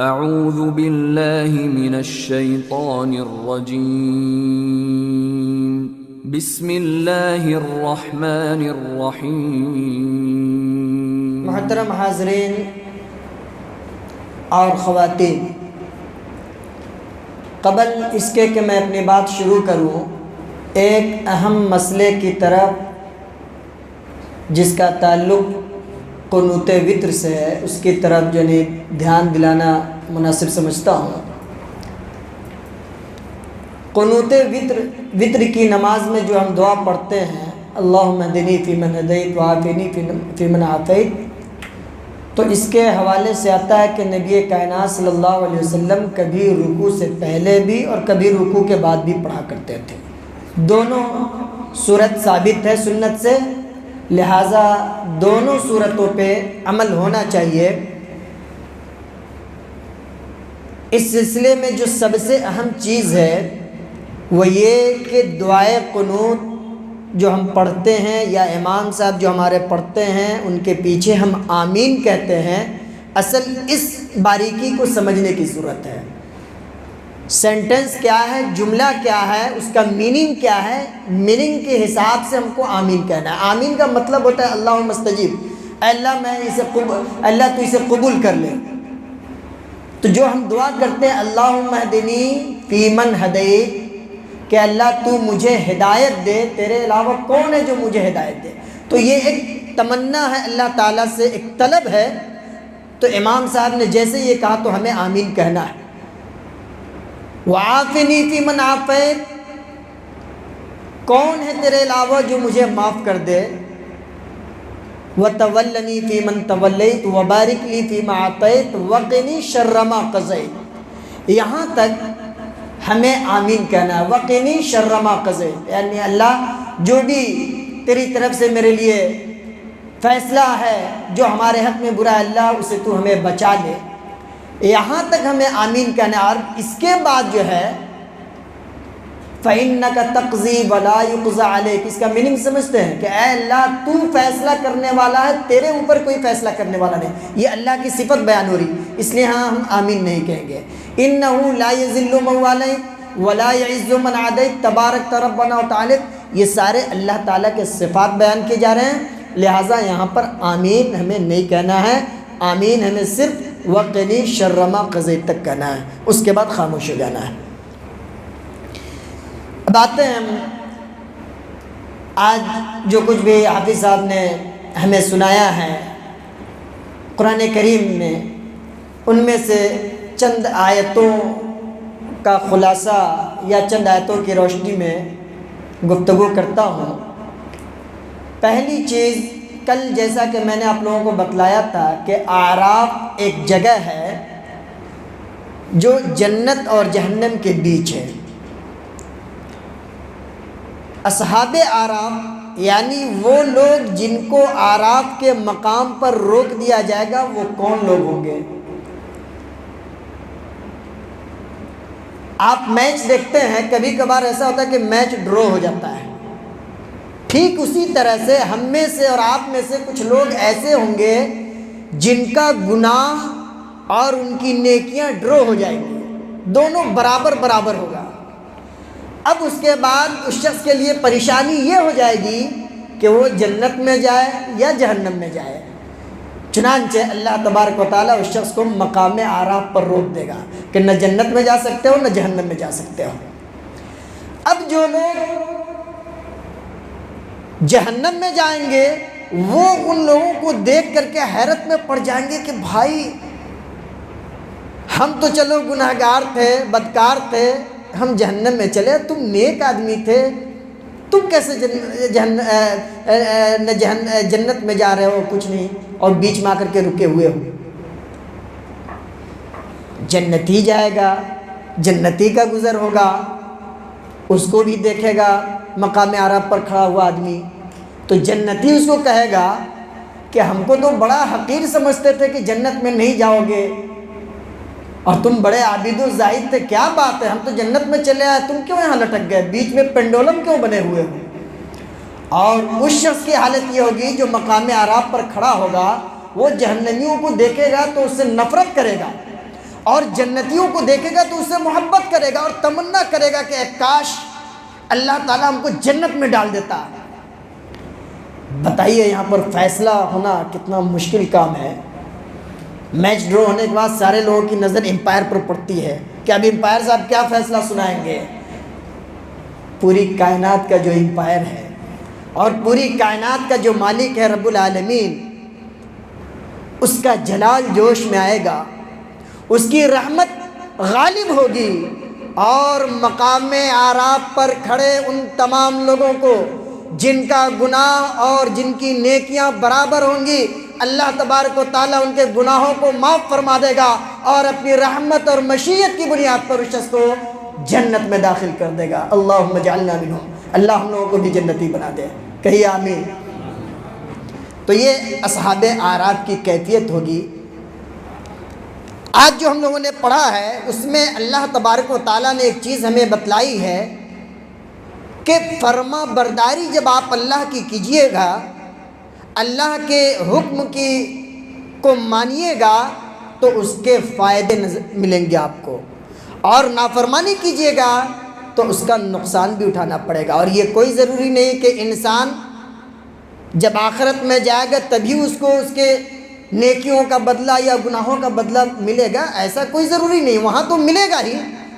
اعوذ باللہ من الشیطان الرجیم بسم اللہ الرحمن الرحیم۔ محترم حاضرین اور خواتین، قبل اس کے کہ میں اپنی بات شروع کروں، ایک اہم مسئلے کی طرف جس کا تعلق قنوت وتر سے ہے اس کی طرف دھیان دلانا مناسب سمجھتا ہوں۔ قنوت وتر کی نماز میں جو ہم دعا پڑھتے ہیں، اللہم اہدنی فیمن ہدیت وعافنی فیمن عافیت، تو اس کے حوالے سے آتا ہے کہ نبی کائنات صلی اللہ علیہ وسلم کبھی رکوع سے پہلے بھی اور کبھی رکوع کے بعد بھی پڑھا کرتے تھے۔ دونوں صورت ثابت ہے سنت سے، لہٰذا دونوں صورتوں پہ عمل ہونا چاہیے۔ اس سلسلے میں جو سب سے اہم چیز ہے وہ یہ کہ دعائے قنوت جو ہم پڑھتے ہیں یا امام صاحب جو ہمارے پڑھتے ہیں ان کے پیچھے ہم آمین کہتے ہیں، اصل اس باریکی کو سمجھنے کی ضرورت ہے۔ سینٹنس کیا ہے، جملہ کیا ہے، اس کا میننگ کیا ہے، میننگ کے حساب سے ہم کو آمین کہنا ہے۔ آمین کا مطلب ہوتا ہے اللہم استجیب، اے اللہ اللہ تو اسے قبول کر لے۔ تو جو ہم دعا کرتے ہیں اللہم اہدنی فیمن ہدیت، کہ اللہ تو مجھے ہدایت دے، تیرے علاوہ کون ہے جو مجھے ہدایت دے، تو یہ ایک تمنا ہے اللہ تعالیٰ سے، ایک طلب ہے۔ تو امام صاحب نے جیسے یہ کہا تو ہمیں آمین کہنا ہے۔ وعافنی فیمن عافیت، کون ہے تیرے علاوہ جو مجھے معاف کر دے، وتولنی فیمن تولیت وبارک لی فیما اعطیت وقنی شر ما قضیت، یہاں تک ہمیں آمین کہنا ہے۔ وقنی شر ما قضیت، یعنی اللہ جو بھی تیری طرف سے میرے لیے فیصلہ ہے جو ہمارے حق میں برا ہے، اللہ اسے تو ہمیں بچا لے، یہاں تک ہمیں آمین کہنا ہے۔ اور اس کے بعد جو ہے فَإِنَّكَ تَقْضِي وَلَا يُقْضَى عَلَيْكَ، اس کا میننگ سمجھتے ہیں کہ اے اللہ تو فیصلہ کرنے والا ہے، تیرے اوپر کوئی فیصلہ کرنے والا نہیں۔ یہ اللہ کی صفت بیان ہو رہی، اس لیے ہم آمین نہیں کہیں گے۔ إِنَّهُ لَا يَذِلُّ مَن وَالَيْتَ وَلَا يَعِزُّ مَنْ عَادَيْتَ تَبَارَكْتَ رَبَّنَا وَتَعَالَيْتَ، یہ سارے اللہ تعالیٰ کے صفات بیان کیے جا رہے ہیں، لہٰذا یہاں پر آمین ہمیں نہیں کہنا ہے، آمین ہمیں صرف وقنی شر ما قضیت تک کہنا ہے، اس کے بعد خاموش ہو جانا ہے۔ اب آتے ہیں ہم آج جو کچھ بھی حافظ صاحب نے ہمیں سنایا ہے قرآن کریم میں، ان میں سے چند آیتوں کا خلاصہ یا چند آیتوں کی روشنی میں گفتگو کرتا ہوں۔ پہلی چیز، کل جیسا کہ میں نے آپ لوگوں کو بتلایا تھا کہ اعراف ایک جگہ ہے جو جنت اور جہنم کے بیچ ہے۔ اصحاب اعراف یعنی وہ لوگ جن کو اعراف کے مقام پر روک دیا جائے گا، وہ کون لوگ ہوں گے؟ آپ میچ دیکھتے ہیں، کبھی کبھار ایسا ہوتا ہے کہ میچ ڈرا ہو جاتا ہے، ٹھیک اسی طرح سے ہم میں سے اور آپ میں سے کچھ لوگ ایسے ہوں گے جن کا گناہ اور ان کی نیکیاں ڈرا ہو جائیں گی، دونوں برابر برابر ہوگا۔ اب اس کے بعد اس شخص کے لیے پریشانی یہ ہو جائے گی کہ وہ جنت میں جائے یا جہنم میں جائے۔ چنانچہ اللہ تبارک و تعالیٰ اس شخص کو مقام اعراف پر روک دے گا کہ نہ جنت میں جا سکتے ہو نہ جہنم میں جا سکتے ہو۔ اب جو لوگ جہنم میں جائیں گے وہ ان لوگوں کو دیکھ کر کے حیرت میں پڑ جائیں گے کہ بھائی ہم تو چلو گناہگار تھے، بدکار تھے، ہم جہنم میں چلے، تم نیک آدمی تھے، تم کیسے جنت میں جا رہے ہو کچھ نہیں اور بیچ میں آ کر کے رکے ہوئے ہو۔ جنتی جائے گا، جنتی کا گزر ہوگا، اس کو بھی دیکھے گا مقام اعراف پر کھڑا ہوا آدمی، تو جنتی اس کو کہے گا کہ ہم کو تو بڑا حقیر سمجھتے تھے کہ جنت میں نہیں جاؤ گے، اور تم بڑے عابد و زاہد تھے، کیا بات ہے، ہم تو جنت میں چلے آئے، تم کیوں یہاں لٹک گئے، بیچ میں پینڈولم کیوں بنے ہوئے ہو؟ اور اس شخص کی حالت یہ ہوگی جو مقام اعراف پر کھڑا ہوگا، وہ جہنمیوں کو دیکھے گا تو اس سے نفرت کرے گا، اور جنتیوں کو دیکھے گا تو اس سے محبت کرے گا اور تمنا کرے گا کہ اے کاش اللہ تعالیٰ ہم کو جنت میں ڈال دیتا۔ بتائیے یہاں پر فیصلہ ہونا کتنا مشکل کام ہے۔ میچ ڈرا ہونے کے بعد سارے لوگوں کی نظر امپائر پر پڑتی ہے کہ اب امپائر صاحب کیا فیصلہ سنائیں گے۔ پوری کائنات کا جو امپائر ہے اور پوری کائنات کا جو مالک ہے رب العالمین، اس کا جلال جوش میں آئے گا، اس کی رحمت غالب ہوگی، اور مقام اعراف پر کھڑے ان تمام لوگوں کو جن کا گناہ اور جن کی نیکیاں برابر ہوں گی، اللہ تبارک و تعالیٰ ان کے گناہوں کو معاف فرما دے گا اور اپنی رحمت اور مشیت کی بنیاد پر اس شخص کو جنت میں داخل کر دے گا۔ اللہم اجعلنا منہم، اللہ ہم لوگوں کو بھی جنتی بنا دے، کہیے آمین۔ تو یہ اصحاب اعراف کی کیفیت ہوگی۔ آج جو ہم لوگوں نے پڑھا ہے اس میں اللہ تبارک و تعالیٰ نے ایک چیز ہمیں بتلائی ہے کہ فرما برداری جب آپ اللہ کی کیجئے گا، اللہ کے حکم کو مانیے گا تو اس کے فائدے ملیں گے آپ کو، اور نافرمانی کیجئے گا تو اس کا نقصان بھی اٹھانا پڑے گا۔ اور یہ کوئی ضروری نہیں کہ انسان جب آخرت میں جائے گا تبھی اس کو اس کے نیکیوں کا بدلہ یا گناہوں کا بدلہ ملے گا، ایسا کوئی ضروری نہیں، وہاں تو ملے گا ہی،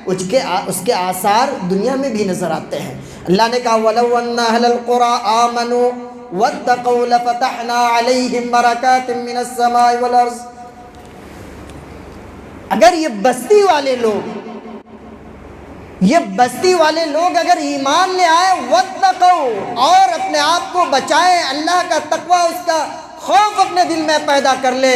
اس کے آثار دنیا میں بھی نظر آتے ہیں۔ اللہ نے کہا وَلَوْ أَنَّ أَهْلَ الْقُرَىٰ آمَنُوا وَاتَّقَوْا لَفَتَحْنَا عَلَيْهِمْ بَرَكَاتٍ مِّنَ السَّمَاءِ وَالْأَرْضِ۔ اگر یہ بستی والے لوگ اگر ایمان لے آئے، وَاتَّقَوْا، اور اپنے آپ کو بچائیں، اللہ کا تقوی، اس کا خوف اپنے دل میں پیدا کر لے،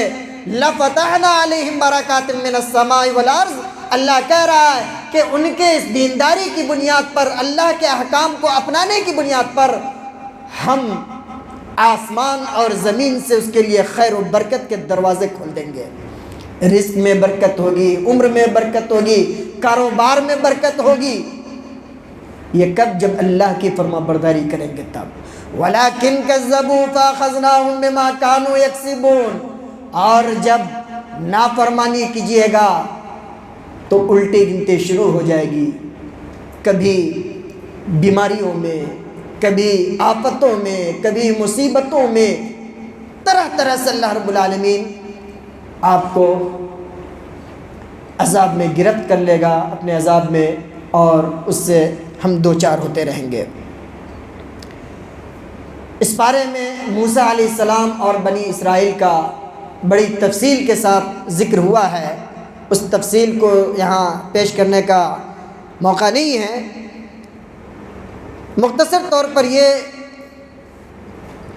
لَفَتَحْنَا عَلَيْهِمْ بَرَكَاتٍ مِّنَ السَّمَاءِ وَالْأَرْضِ، اللہ کہہ رہا ہے کہ ان کے اس دینداری کی بنیاد پر، اللہ کے احکام کو اپنانے کی بنیاد پر ہم آسمان اور زمین سے اس کے لیے خیر و برکت کے دروازے کھول دیں گے۔ رزق میں برکت ہوگی، عمر میں برکت ہوگی، کاروبار میں برکت ہوگی۔ یہ کب؟ جب اللہ کی فرما برداری کریں گے تب۔ وَلَٰكِن كَذَّبُوا فَأَخَذْنَاهُمْ بِمَا كَانُوا يَكْسِبُونَ، اور جب نافرمانی کیجیے گا تو الٹی گنتی شروع ہو جائے گی، کبھی بیماریوں میں، کبھی آفتوں میں، کبھی مصیبتوں میں، طرح طرح سے اللہ رب العالمین آپ کو عذاب میں گرفت کر لے گا اپنے عذاب میں، اور اس سے ہم دوچار ہوتے رہیں گے۔ اس بارے میں موسیٰ علیہ السلام اور بنی اسرائیل کا بڑی تفصیل کے ساتھ ذکر ہوا ہے، اس تفصیل کو یہاں پیش کرنے کا موقع نہیں ہے۔ مختصر طور پر یہ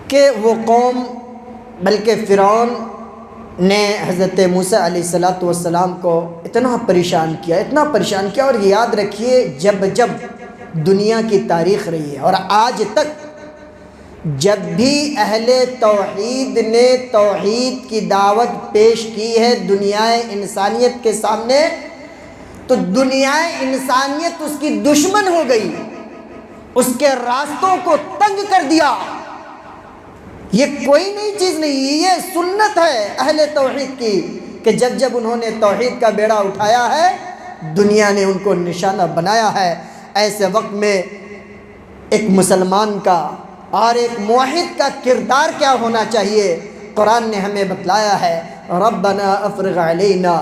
کہ وہ قوم، بلکہ فرعون نے حضرت موسیٰ علیہ السلام کو اتنا پریشان کیا، اور یہ یاد رکھیے جب جب دنیا کی تاریخ رہی ہے اور آج تک جب بھی اہل توحید نے توحید کی دعوت پیش کی ہے دنیائے انسانیت کے سامنے، تو دنیائے انسانیت اس کی دشمن ہو گئی، اس کے راستوں کو تنگ کر دیا۔ یہ کوئی نئی چیز نہیں، یہ سنت ہے اہل توحید کی کہ جب جب انہوں نے توحید کا بیڑا اٹھایا ہے دنیا نے ان کو نشانہ بنایا ہے۔ ایسے وقت میں ایک مسلمان کا اور ایک موحد کا کردار کیا ہونا چاہیے، قرآن نے ہمیں بتلایا ہے، ربنا افرغ علینا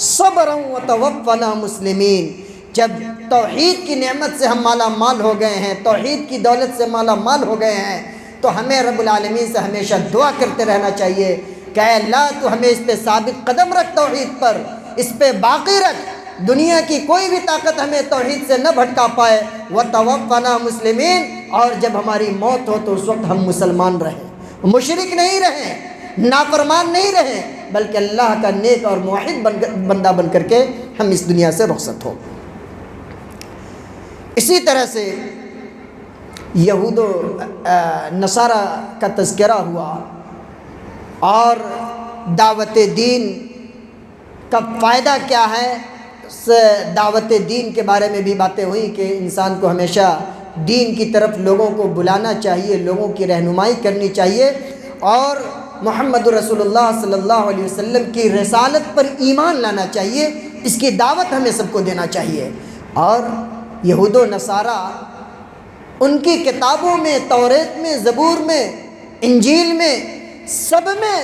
صبرا وتوفنا مسلمین۔ جب توحید کی نعمت سے ہم مالا مال ہو گئے ہیں، توحید کی دولت سے مالا مال ہو گئے ہیں، تو ہمیں رب العالمین سے ہمیشہ دعا کرتے رہنا چاہیے کہ اے اللہ تو ہمیں اس پہ ثابت قدم رکھ، توحید پر اس پہ باقی رکھ، دنیا کی کوئی بھی طاقت ہمیں توحید سے نہ بھٹکا پائے، وتوفنا مسلمین، اور جب ہماری موت ہو تو اس وقت ہم مسلمان رہیں، مشرک نہیں رہیں، نافرمان نہیں رہیں، بلکہ اللہ کا نیک اور موحد بندہ بن کر کے ہم اس دنیا سے رخصت ہو۔ اسی طرح سے یہود و نصارہ کا تذکرہ ہوا، اور دعوت دین کا فائدہ کیا ہے، اس دعوت دین کے بارے میں بھی باتیں ہوئیں کہ انسان کو ہمیشہ دین کی طرف لوگوں کو بلانا چاہیے، لوگوں کی رہنمائی کرنی چاہیے، اور محمد رسول اللہ صلی اللہ علیہ وسلم کی رسالت پر ایمان لانا چاہیے، اس کی دعوت ہمیں سب کو دینا چاہیے۔ اور یہود و نصارہ ان کی کتابوں میں، توریت میں، زبور میں، انجیل میں، سب میں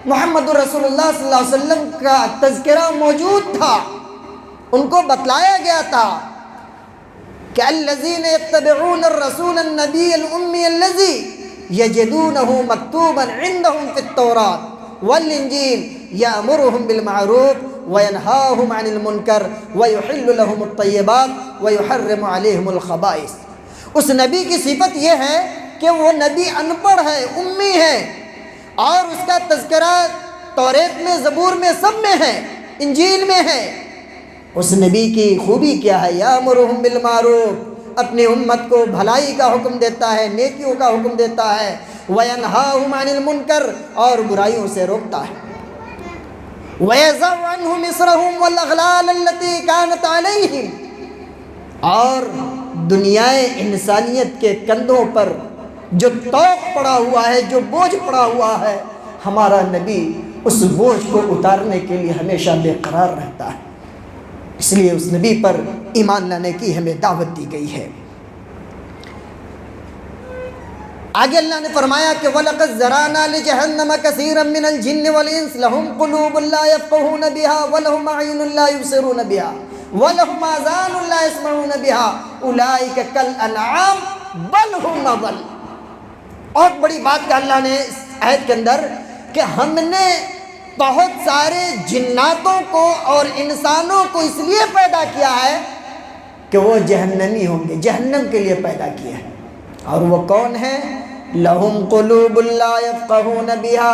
محمد رسول اللہ صلی اللہ علیہ وسلم کا تذکرہ موجود تھا، ان کو بتلایا گیا تھا کہ الذین یتبعون الرسول النبی الامی الذی یجدونہ مکتوبا عندہم فی التوراۃ والانجیل یأمرہم بالمعروف وینہاہم عن المنکر ویحل لہم الطیبات ویحرم علیہم الخبائث۔ اس نبی کی صفت یہ ہے کہ وہ نبی ان پڑھ ہے، امی ہے، اور اس کا تذکرہ توریت میں، زبور میں، سب میں ہے، انجیل میں ہے۔ اس نبی کی خوبی کیا ہے؟ یامرہم بالمعروف، اپنی امت کو بھلائی کا حکم دیتا ہے، نیکیوں کا حکم دیتا ہے، وینہاہم عن المنکر، اور برائیوں سے روکتا ہے، ویضع عنہم اصرہم والاغلال التی کانت علیہم، اور دنیائے انسانیت کے کندھوں پر جو طوق پڑا ہوا ہے، جو بوجھ پڑا ہوا ہے، ہمارا نبی اس بوجھ کو اتارنے کے لیے ہمیشہ بے قرار رہتا ہے۔ اس لیے اس نبی پر ایمان لانے کی ہمیں دعوت دی گئی ہے۔ آگے اللہ نے فرمایا کہ وَلَقَدْ ذَرَأْنَا لِجَهَنَّمَ كَثِيرًا مِّنَ الْجِنِّ وَالْإِنسِ لَهُمْ قُلُوبٌ لَّا يَفْقَهُونَ بِهَا وَلَهُمْ أَعْيُنٌ لَّا يُبْصِرُونَ بِهَا وَلَهُمْ آذَانٌ لَّا يَسْمَعُونَ بِهَا أُولَٰئِكَ كَالْأَنْعَامِ بَلْ هُمْ أَضَلُّ۔ اور بڑی بات کہا اللہ نے اس آیت کے اندر کہ ہم نے بہت سارے جناتوں کو اور انسانوں کو اس لیے پیدا کیا ہے کہ وہ جہنمی ہوں گے، جہنم کے لیے پیدا کیا ہے۔ اور وہ کون ہے؟ لہم قلوب لا یفقہون بہا،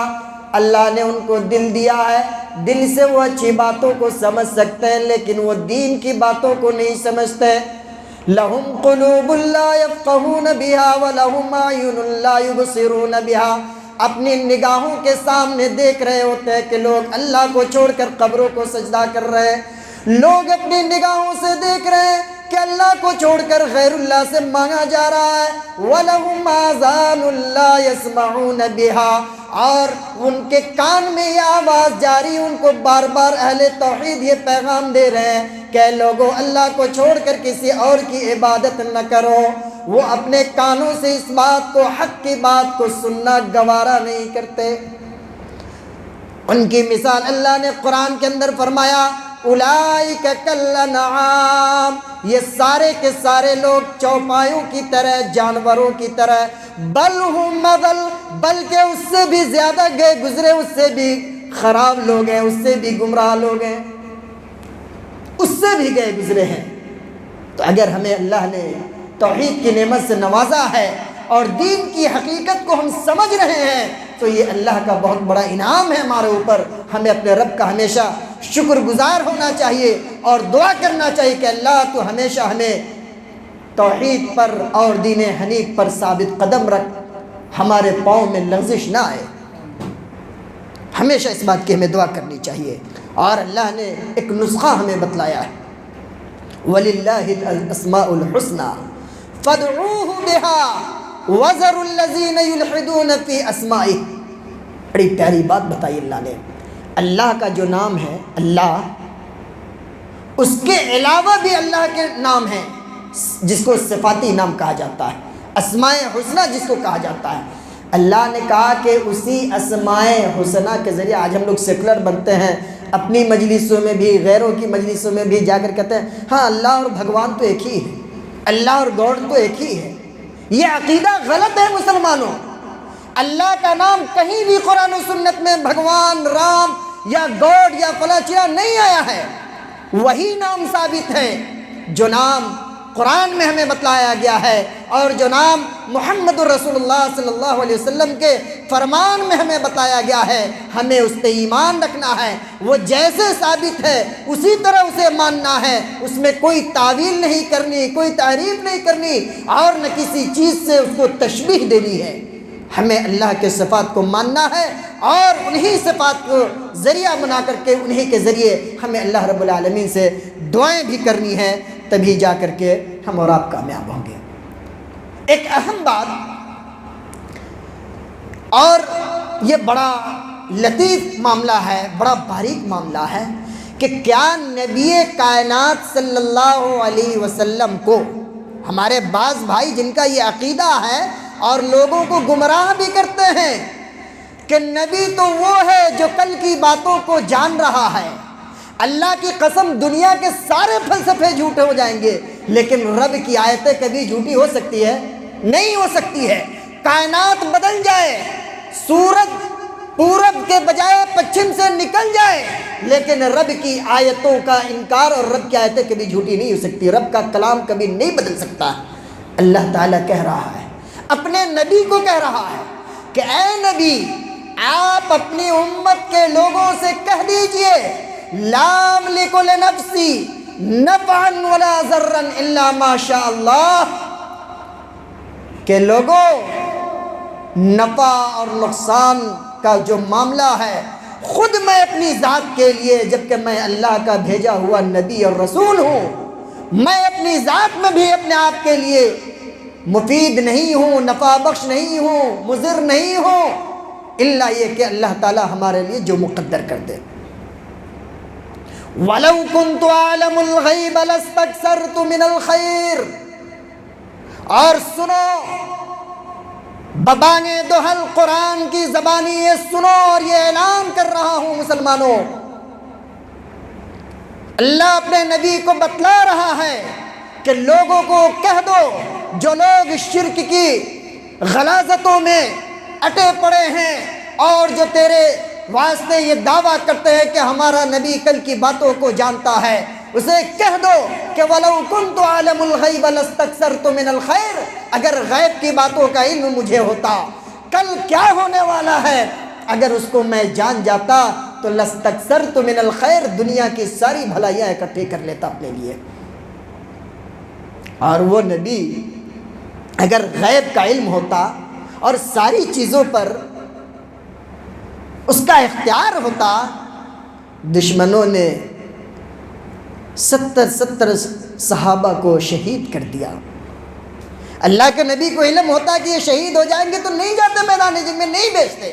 اللہ نے ان کو دل دیا ہے، دل سے وہ اچھی باتوں کو سمجھ سکتے ہیں لیکن وہ دین کی باتوں کو نہیں سمجھتے۔ لہم قلوب لا یفقہون بہا ولہم اعین لا یبصرون بہا، اپنی نگاہوں کے سامنے دیکھ رہے ہوتے ہیں کہ لوگ اللہ کو چھوڑ کر قبروں کو سجدہ کر رہے ہیں، لوگ اپنی نگاہوں سے دیکھ رہے ہیں کہ اللہ کو چھوڑ کر غیر اللہ سے مانگا جا رہا ہے۔ وَلَهُمْ آذَانٌ لَّا يَسْمَعُونَ بِهَا، اور ان کے کان میں یہ آواز جاری، ان کو بار بار اہل توحید یہ پیغام دے رہے ہیں کہ لوگوں اللہ کو چھوڑ کر کسی اور کی عبادت نہ کرو۔ وہ اپنے کانوں سے اس بات کو، حق کی بات کو سننا گوارا نہیں کرتے۔ ان کی مثال اللہ نے قرآن کے اندر فرمایا اولئک کالانعام، یہ سارے کے سارے لوگ چوپایوں کی طرح، جانوروں کی طرح، بل ہم اضل، بلکہ اس سے بھی زیادہ گئے گزرے، اس سے بھی خراب لوگ ہیں، اس سے بھی گمراہ لوگ ہیں، اس سے بھی گئے گزرے ہیں۔ تو اگر ہمیں اللہ نے توحید کی نعمت سے نوازا ہے اور دین کی حقیقت کو ہم سمجھ رہے ہیں تو یہ اللہ کا بہت بڑا انعام ہے ہمارے اوپر۔ ہمیں اپنے رب کا ہمیشہ شکر گزار ہونا چاہیے اور دعا کرنا چاہیے کہ اللہ تو ہمیشہ ہمیں توحید پر اور دین حنیف پر ثابت قدم رکھ، ہمارے پاؤں میں لغزش نہ آئے۔ ہمیشہ اس بات کی ہمیں دعا کرنی چاہیے۔ اور اللہ نے ایک نسخہ ہمیں بتلایا ہے، وَلِلَّهِ الْأَسْمَاءُ الْحُسْنَى فَادْعُوهُ بِهَا وَذَرُوا الَّذِينَ يُلْحِدُونَ فِي أَسْمَائِهِ۔ بڑی پیاری بات بتائی اللہ نے۔ اللہ کا جو نام ہے اللہ، اس کے علاوہ بھی اللہ کے نام ہیں جس کو صفاتی نام کہا جاتا ہے، اسماء حسنہ جس کو کہا جاتا ہے۔ اللہ نے کہا کہ اسی اسماء حسنہ کے ذریعے آج ہم لوگ سیکولر بنتے ہیں، اپنی مجلسوں میں بھی، غیروں کی مجلسوں میں بھی جا کر کہتے ہیں ہاں اللہ اور بھگوان تو ایک ہی ہے، اللہ اور گاڈ تو ایک ہی ہے۔ یہ عقیدہ غلط ہے مسلمانوں۔ اللہ کا نام کہیں بھی قرآن و سنت میں بھگوان، رام یا گاڈ یا فلاں چیز نہیں آیا ہے۔ وہی نام ثابت ہے جو نام قرآن میں ہمیں بتلایا گیا ہے اور جو نام محمد رسول اللہ صلی اللہ علیہ وسلم کے فرمان میں ہمیں بتایا گیا ہے۔ ہمیں اس پہ ایمان رکھنا ہے، وہ جیسے ثابت ہے اسی طرح اسے ماننا ہے، اس میں کوئی تعویل نہیں کرنی، کوئی تعریف نہیں کرنی اور نہ کسی چیز سے اس کو تشبیہ دینی ہے۔ ہمیں اللہ کے صفات کو ماننا ہے اور انہی صفات کو ذریعہ بنا کر کے انہی کے ذریعے ہمیں اللہ رب العالمین سے دعائیں بھی کرنی ہیں، تبھی جا کر کے ہم اور آپ کامیاب ہوں گے۔ ایک اہم بات، اور یہ بڑا لطیف معاملہ ہے، بڑا باریک معاملہ ہے کہ کیا نبی کائنات صلی اللہ علیہ وسلم کو ہمارے بعض بھائی جن کا یہ عقیدہ ہے اور لوگوں کو گمراہ بھی کرتے ہیں کہ نبی تو وہ ہے جو کل کی باتوں کو جان رہا ہے، اللہ کی قسم دنیا کے سارے فلسفے جھوٹے ہو جائیں گے لیکن رب کی آیتیں کبھی جھوٹی ہو سکتی ہے؟ نہیں ہو سکتی ہے۔ کائنات بدل جائے، سورج پورب کے بجائے پچھم سے نکل جائے، لیکن رب کی آیتوں کا انکار اور رب کی آیتیں کبھی جھوٹی نہیں ہو سکتی، رب کا کلام کبھی نہیں بدل سکتا۔ اللہ تعالیٰ کہہ رہا ہے، اپنے نبی کو کہہ رہا ہے کہ اے نبی آپ اپنی امت کے لوگوں سے کہہ دیجئے لا املک لنفسی نفعا ولا ضرا الا ما شاء اللہ، کہ لوگوں نفع اور نقصان کا جو معاملہ ہے خود میں اپنی ذات کے لیے، جبکہ میں اللہ کا بھیجا ہوا نبی اور رسول ہوں، میں اپنی ذات میں بھی اپنے آپ کے لیے مفید نہیں ہوں، نفع بخش نہیں ہوں، مضر نہیں ہوں، الا یہ کہ اللہ تعالیٰ ہمارے لیے جو مقدر کر دے۔ وَلَوْ كُنْتُ أَعْلَمُ الْغَيْبَ لَاسْتَكْثَرْتُ مِنَ الْخَيْرِ، اور سنو ببانِ دہل قرآن کی زبانی یہ سنو اور یہ اعلان کر رہا ہوں مسلمانوں، اللہ اپنے نبی کو بتلا رہا ہے کہ لوگوں کو کہہ دو جو لوگ شرک کی غلاظتوں میں اٹے پڑے ہیں اور جو تیرے واسطے یہ دعویٰ کرتے ہیں کہ ہمارا نبی کل کی باتوں کو جانتا ہے، اسے کہہ دو کہ وَلَوْ كُنْتُ أَعْلَمُ الْغَيْبَ لَاسْتَكْثَرْتُ مِنَ الْخَيْرِ، اگر غیب کی باتوں کا علم مجھے ہوتا، کل کیا ہونے والا ہے اگر اس کو میں جان جاتا تو لَاسْتَكْثَرْتُ مِنَ الْخَيْرِ، دنیا کی ساری بھلائیاں اکٹھے کر لیتا اپنے لیے۔ اور وہ نبی اگر غیب کا علم ہوتا اور ساری چیزوں پر اس کا اختیار ہوتا، دشمنوں نے 70 صحابہ کو شہید کر دیا۔ اللہ کے نبی کو علم ہوتا کہ یہ شہید ہو جائیں گے تو نہیں جاتے میدان جنگ میں، نہیں بیچتے۔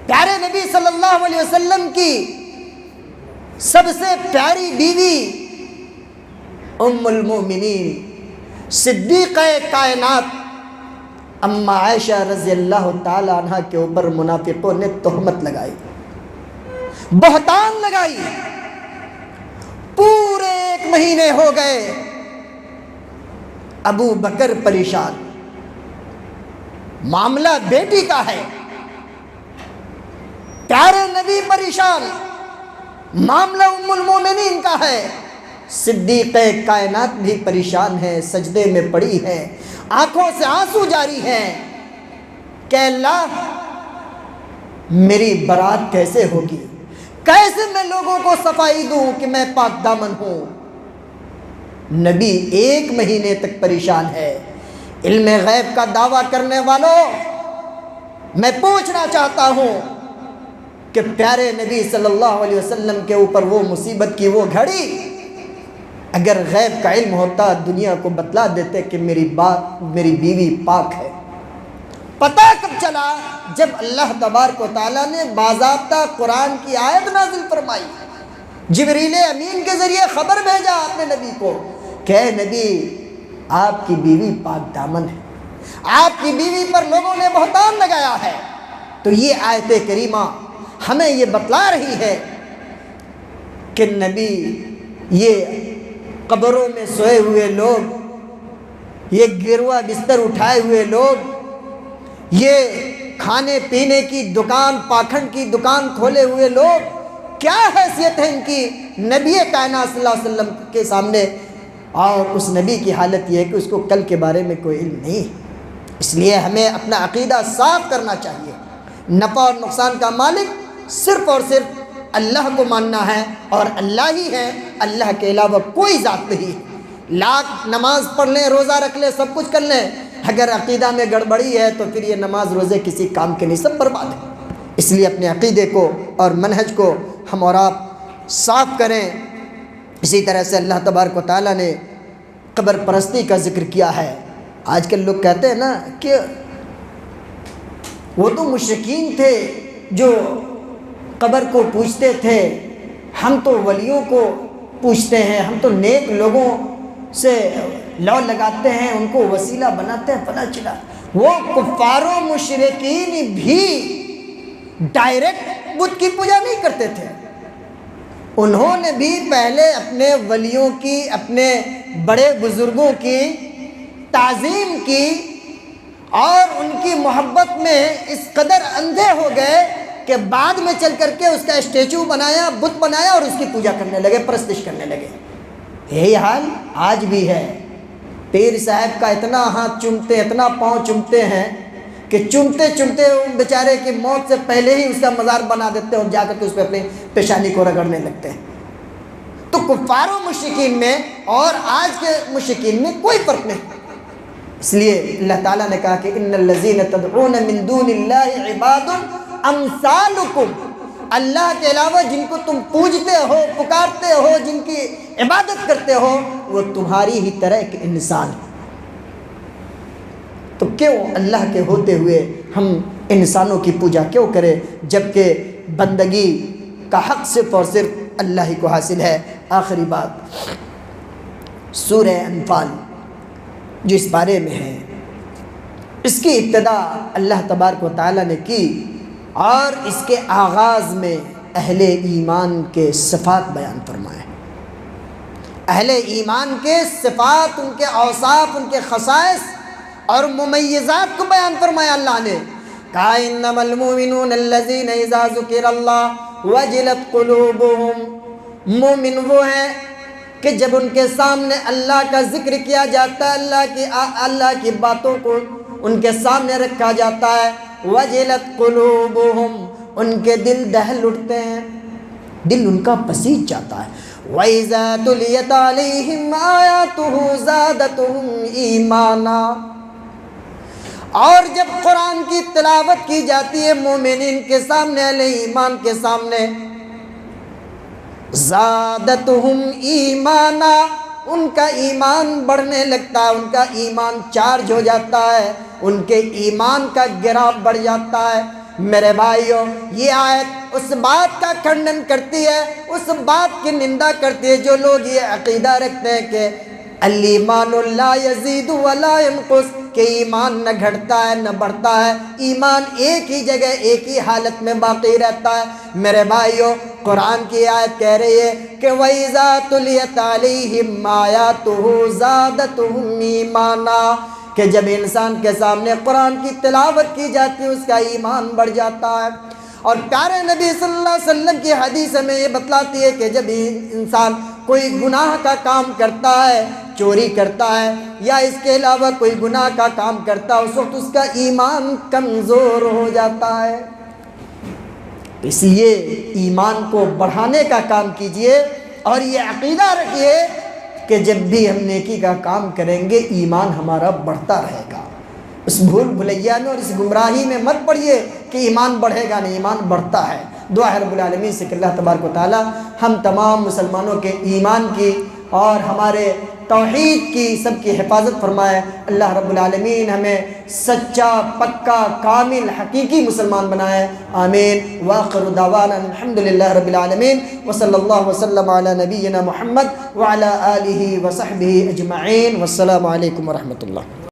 پیارے نبی صلی اللہ علیہ وسلم کی سب سے پیاری بیوی ام المومنین صدیقہ کائنات اما عائشہ رضی اللہ تعالی عنہ کے اوپر منافقوں نے تہمت لگائی، بہتان لگائی، پورے 1 مہینے ہو گئے، ابو بکر پریشان، معاملہ بیٹی کا ہے، پیارے نبی پریشان، معاملہ ام المومنین کا ہے، صدیقہ کائنات بھی پریشان ہے، سجدے میں پڑی ہے، آنکھوں سے آنسو جاری ہیں کہ اللہ میری برات کیسے ہوگی، کیسے میں لوگوں کو صفائی دوں کہ میں پاک دامن ہوں۔ نبی 1 مہینے تک پریشان ہے۔ علم غیب کا دعویٰ کرنے والوں، میں پوچھنا چاہتا ہوں کہ پیارے نبی صلی اللہ علیہ وسلم کے اوپر وہ مصیبت کی وہ گھڑی، اگر غیب کا علم ہوتا دنیا کو بتلا دیتے کہ میری بیوی پاک ہے۔ پتہ کب چلا؟ جب اللہ تبارک و تعالیٰ نے باضابطہ قرآن کی آیت نازل فرمائی، جبریل امین کے ذریعے خبر بھیجا اپنے نبی کو کہ اے نبی آپ کی بیوی پاک دامن ہے، آپ کی بیوی پر لوگوں نے بہتان لگایا ہے۔ تو یہ آیت کریمہ ہمیں یہ بتلا رہی ہے کہ نبی، یہ قبروں میں سوئے ہوئے لوگ، یہ گروا بستر اٹھائے ہوئے لوگ، یہ کھانے پینے کی دکان، پاکھنڈ کی دکان کھولے ہوئے لوگ، کیا حیثیت ہے ان کی نبی کائنات صلی اللہ علیہ وسلم کے سامنے؟ اور اس نبی کی حالت یہ ہے کہ اس کو کل کے بارے میں کوئی علم نہیں ہے۔ اس لیے ہمیں اپنا عقیدہ صاف کرنا چاہیے۔ نفع اور نقصان کا مالک صرف اور صرف اللہ کو ماننا ہے، اور اللہ ہی ہے، اللہ کے علاوہ کوئی ذات نہیں ہے۔ لاکھ نماز پڑھ لیں، روزہ رکھ لیں، سب کچھ کر لیں، اگر عقیدہ میں گڑبڑی ہے تو پھر یہ نماز روزے کسی کام کے نہیں، سب برباد ہے۔ اس لیے اپنے عقیدے کو اور منہج کو ہم اور آپ صاف کریں۔ اسی طرح سے اللہ تبارک و تعالیٰ نے قبر پرستی کا ذکر کیا ہے۔ آج کل لوگ کہتے ہیں نا کہ وہ تو مشرکین تھے، جو قبر کو پوجتے تھے ہم تو ولیوں کو پوجتے ہیں، ہم تو نیک لوگوں سے لو لگاتے ہیں، ان کو وسیلہ بناتے ہیں، پتہ چلا وہ کفار و مشرکین بھی ڈائریکٹ بت کی پوجا نہیں کرتے تھے، انہوں نے بھی پہلے اپنے ولیوں کی، اپنے بڑے بزرگوں کی تعظیم کی اور ان کی محبت میں اس قدر اندھے ہو گئے کہ بعد میں چل کر کے اس کا اسٹیچو بنایا، بت بنایا اور اس کی پوجا کرنے لگے، پرستش کرنے لگے۔ یہی حال آج بھی ہے، پیر صاحب کا اتنا ہاتھ چومتے، اتنا پاؤں چومتے ہیں کہ چومتے چومتے بیچارے کی موت سے پہلے ہی اس کا مزار بنا دیتے ہیں اور جا کر کے اس پہ اپنی پیشانی کو رگڑنے لگتے ہیں۔ تو کفار و مشرکین میں اور آج کے مشرکین میں کوئی فرق نہیں، اس لیے اللہ تعالیٰ نے کہا کہ ان الذین تدعون من دون اللہ عباد امثالکم، اللہ کے علاوہ جن کو تم پوجتے ہو، پکارتے ہو، جن کی عبادت کرتے ہو، وہ تمہاری ہی طرح ایک انسان ہے۔ تو کیوں اللہ کے ہوتے ہوئے ہم انسانوں کی پوجا کیوں کریں، جبکہ بندگی کا حق صرف اور صرف اللہ ہی کو حاصل ہے۔ آخری بات سورہ انفال جو اس بارے میں ہے، اس کی ابتدا اللہ تبارک و تعالیٰ نے کی اور اس کے آغاز میں اہل ایمان کے صفات بیان فرمائے، اہل ایمان کے صفات، ان کے اوصاف، ان کے خصائص اور ممیزات کو بیان فرمایا۔ اللہ نے کہا انما المؤمنون الذین اذا ذکر اللہ وجلت قلوبهم، مومن وہ ہیں کہ جب ان کے سامنے اللہ کا ذکر کیا جاتا ہے، اللہ کی باتوں کو ان کے سامنے رکھا جاتا ہے، وجلت قلوبهم، ان کے دل دہل اٹھتے ہیں، دل ان کا پسیج جاتا ہے۔ وَإِذَا تُلِيَتْ عَلَيْهِمْ آيَاتُهُ زَادَتْهُمْ إِيمَانًا، اور جب قرآن کی تلاوت کی جاتی ہے مومنین کے سامنے، اہل ایمان کے سامنے، زَادَتْهُمْ إِيمَانًا، ان کا ایمان بڑھنے لگتا ہے، ان کا ایمان چارج ہو جاتا ہے، ان کے ایمان کا گراف بڑھ جاتا ہے۔ میرے بھائیوں، یہ آیت اس بات کا کھنڈن کرتی ہے، اس بات کی نندا کرتی ہے جو لوگ یہ عقیدہ رکھتے ہیں کہ الایمان لا یزید ولا ینقص، کہ ایمان نہ گھٹتا ہے نہ بڑھتا ہے، ایمان ایک ہی جگہ ایک ہی حالت میں باقی رہتا ہے۔ میرے بھائیوں، قرآن کی آیت کہہ رہی ہے کہ وَإِذَا تُلِيَتْ عَلَيْهِمْ آيَاتُهُ زَادَتْهُمْ إِيمَانًا، کہ جب انسان کے سامنے قرآن کی تلاوت کی جاتی ہے اس کا ایمان بڑھ جاتا ہے۔ اور پیارے نبی صلی اللہ علیہ وسلم کی حدیث میں یہ بتلاتی ہے کہ جب انسان کوئی گناہ کا کام کرتا ہے، چوری کرتا ہے یا اس کے علاوہ کوئی گناہ کا کام کرتا ہے، اس وقت اس کا ایمان کمزور ہو جاتا ہے۔ اس لیے ایمان کو بڑھانے کا کام کیجئے اور یہ عقیدہ رکھیے کہ جب بھی ہم نیکی کا کام کریں گے ایمان ہمارا بڑھتا رہے گا۔ اس بھول بھلیا میں اور اس گمراہی میں مت پڑیے کہ ایمان بڑھے گا نہیں، ایمان بڑھتا ہے۔ دعا ہے رب العالمین سے کہ اللہ تبارک و تعالی ہم تمام مسلمانوں کے ایمان کی اور ہمارے توحید کی سب کی حفاظت فرمائے۔ اللہ رب العالمین ہمیں سچا، پکا، کامل، حقیقی مسلمان بنائے، آمین۔ وآخر دعوانا الحمدللہ رب العالمین، وصلی اللہ وسلم علی نبینا محمد وعلی آلہ وصحبہ اجمعین، والسلام علیکم ورحمۃ اللہ۔